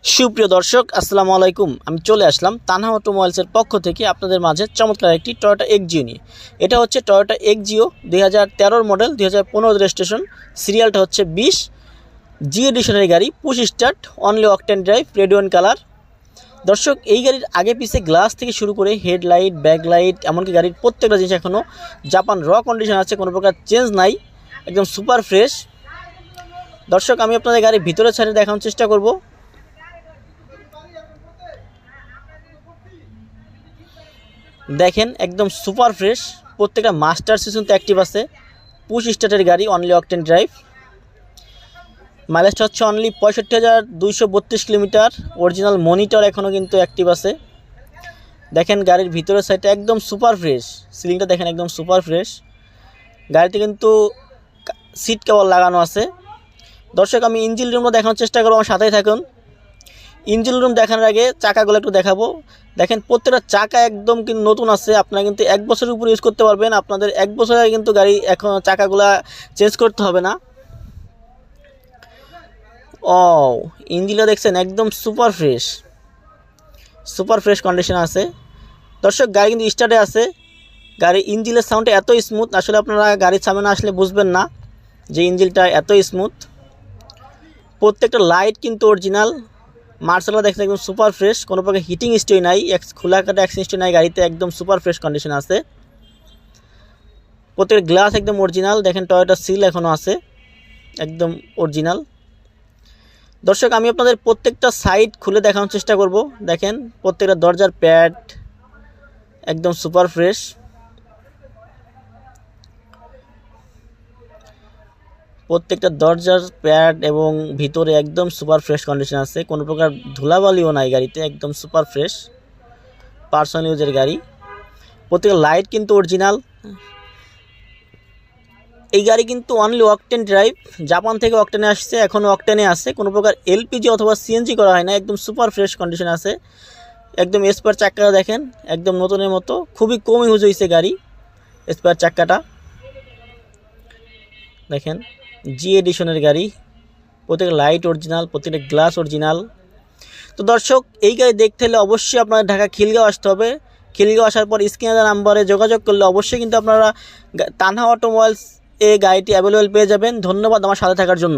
সুপ্রিয় দর্শক আসসালামু আলাইকুম। আমি চলে আসলাম তানহা অটোমোবাইলসের পক্ষ থেকে আপনাদের মাঝে চমৎকার একটি টয়োটা এক্সজিও নিয়ে। এটা হচ্ছে টয়োটা এক্সজিও 2013 মডেল, 2015 রেজিস্ট্রেশন, সিরিয়ালটা হচ্ছে 20, জি এডিশনের গাড়ি, push start, only octane drive, red wine colour. দর্শক, এই গাড়ির আগে পিছে গ্লাস থেকে শুরু করে হেডলাইট, ব্যাকলাইট, এমনকি গাড়ির প্রত্যেকটা জিনিস এখনও জাপান র কন্ডিশন আছে, কোনো প্রকার চেঞ্জ নাই, একদম সুপার ফ্রেশ। দর্শক, আমি আপনাদের গাড়ির ভিতরে ছাড়িয়ে দেখানোর চেষ্টা করব। দেখেন একদম সুপার ফ্রেশ, প্রত্যেকটা মাস্টার সিজন তো অ্যাক্টিভ আছে, পুশ স্টার্টের গাড়ি, অনলি অকটেন ড্রাইভ। মাইলেজটা হচ্ছে অনলি 65,232 কিলোমিটার। অরিজিনাল মনিটর এখনও কিন্তু অ্যাক্টিভ আছে। দেখেন গাড়ির ভিতরের সাইডটা একদম সুপার ফ্রেশ, সিলিংটা দেখেন একদম সুপার ফ্রেশ। গাড়িতে কিন্তু সিট কভার লাগানো আছে। দর্শক, আমি ইঞ্জিন রুমটা দেখানোর চেষ্টা করবো, আমার সাথেই থাকুন। ইঞ্জিন রুম দেখানোর আগে চাকাগুলো একটু দেখাবো। দেখেন প্রত্যেকটা চাকা একদম কিন্তু নতুন আছে, আপনারা কিন্তু 1 বছরের উপর ইউজ করতে পারবেন। আপনাদের 1 বছরে কিন্তু গাড়ি এখন চাকাগুলা চেঞ্জ করতে হবে না। ও, ইঞ্জিনটা দেখছেন একদম সুপার ফ্রেশ কন্ডিশন আছে। দর্শক, গাড়ি কিন্তু স্টার্টে আছে। গাড়ির ইঞ্জিনের সাউন্ডটা এত স্মুথ, আসলে আপনারা গাড়ির সামনে না আসলে বুঝবেন না যে ইঞ্জিনটা এত স্মুথ। প্রত্যেকটা লাইট কিন্তু অরিজিনাল। মার্সেলটা দেখতে একদম সুপার ফ্রেশ, কোনো প্রকার হিটিং স্টোই নাই, খোলা কাটা অ্যাক্সিডেন্ট স্টোই নাই, গাড়িতে একদম সুপার ফ্রেশ কন্ডিশন আছে। প্রত্যেকটা গ্লাস একদম অরিজিনাল। দেখেন টয়োটা সিল এখনও আছে, একদম অরিজিনাল। দর্শক, আমি আপনাদের প্রত্যেকটা সাইড খুলে দেখানোর চেষ্টা করব। দেখেন প্রত্যেকটা দরজার প্যাড একদম সুপার ফ্রেশ। প্রত্যেকটা দরজার প্যাড এবং ভিতরে একদম সুপার ফ্রেশ কন্ডিশন আছে, কোনো প্রকার ধুলাবালিও নাই গাড়িতে, একদম সুপার ফ্রেশ পার্সোনাল ইউজের গাড়ি। প্রত্যেকটা লাইট কিন্তু অরিজিনাল। এই গাড়ি কিন্তু অনলি অকটেন ড্রাইভ, জাপান থেকে অকটেনে আসছে, এখনও অকটেনে আছে, কোনো প্রকার এলপিজি অথবা সিএনজি করা হয় না, একদম সুপার ফ্রেশ কন্ডিশন আছে। একদম স্পেয়ার চাক্কাটা দেখেন একদম নতুনের মতো, খুবই কম ইউজ হয়েছে গাড়ি। স্পেয়ার চাক্কাটা দেখেন, জি এডিশনের গাড়ি, প্রত্যেকটা লাইট অরিজিনাল, প্রত্যেকটা গ্লাস অরিজিনাল। তো দর্শক, এই গাড়ি দেখতে হলে অবশ্যই আপনার ঢাকা খিলগাঁও আসতে হবে। খিলগাঁও আসার পর স্ক্রিনে নাম্বারে যোগাযোগ করলে অবশ্যই কিন্তু আপনারা তানহা অটোমোবাইলস এই গাড়িটি অ্যাভেলেবেল পেয়ে যাবেন। ধন্যবাদ আমার সাথে থাকার জন্য।